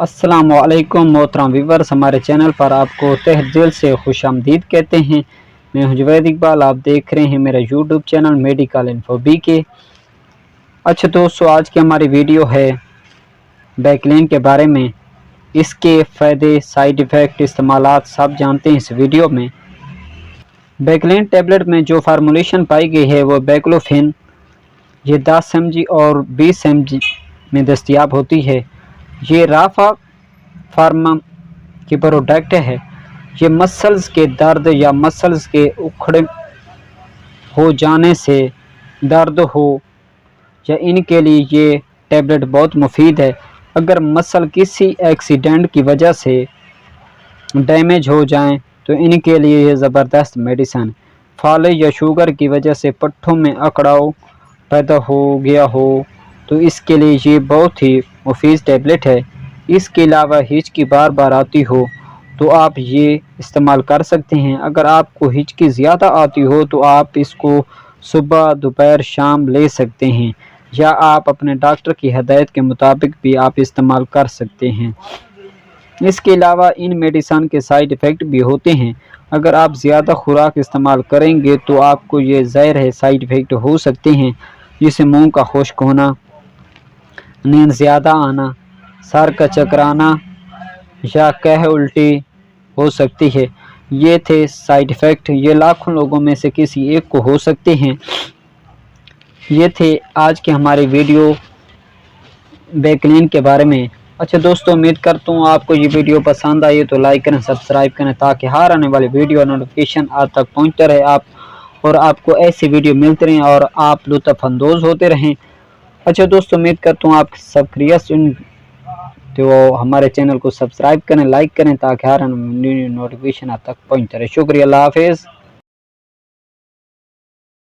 अस्सलामुअलैकुम मोहतरम व्यूअर्स, हमारे चैनल पर आपको तहे दिल से खुश आमदीद कहते हैं। मैं हूं जुवैद इकबाल, आप देख रहे हैं मेरा YouTube channel medical info BK। अच्छा दोस्तों, आज की हमारी वीडियो है बैकलेन के बारे में। इसके फ़ायदे, साइड इफ़ेक्ट, इस्तेमालात सब जानते हैं इस वीडियो में। बैकलेन टैबलेट में जो फार्मूलेशन पाई गई है वो बैक्लोफेन, ये 10 mg और 20 mg में दस्तयाब होती है। ये राफा फार्मा की प्रोडक्ट है। ये मसल्स के दर्द या मसल्स के उखड़ हो जाने से दर्द हो या इनके लिए ये टैबलेट बहुत मुफीद है। अगर मसल किसी एक्सीडेंट की वजह से डैमेज हो जाएं तो इनके लिए ये ज़बरदस्त मेडिसन। फाले या शुगर की वजह से पट्ठों में अकड़ाव पैदा हो गया हो तो इसके लिए ये बहुत ही मुफीद टैबलेट है। इसके अलावा हिचकी बार बार आती हो तो आप ये इस्तेमाल कर सकते हैं। अगर आपको हिचकी ज़्यादा आती हो तो आप इसको सुबह, दोपहर, शाम ले सकते हैं, या आप अपने डॉक्टर की हदायत के मुताबिक भी आप इस्तेमाल कर सकते हैं। इसके अलावा इन मेडिसन के साइड इफ़ेक्ट भी होते हैं। अगर आप ज़्यादा खुराक इस्तेमाल करेंगे तो आपको ये ज़ाहिर है साइड इफ़ेक्ट हो सकते हैं, जिसे मुंह का खुश्क होना, नींद ज़्यादा आना, सर का चकराना या कह उल्टी हो सकती है। ये थे साइड इफ़ेक्ट। ये लाखों लोगों में से किसी एक को हो सकते हैं। ये थे आज की हमारी वीडियो बैकलेन के बारे में। अच्छा दोस्तों, उम्मीद करता हूँ आपको ये वीडियो पसंद आई तो लाइक करें, सब्सक्राइब करें, ताकि हर आने वाली वीडियो नोटिफिकेशन आप तक पहुँचता रहे और आपको ऐसी वीडियो मिलती रहें और आप लुत्फ़ अंदोज़ होते रहें। अच्छा दोस्तों, उम्मीद करता हूँ आप सब खैरियत तो हमारे चैनल को सब्सक्राइब करें, लाइक करें, ताकि हर नोटिफिकेशन आप तक पहुँचता रहे। शुक्रिया, अल्लाह हाफ़िज़।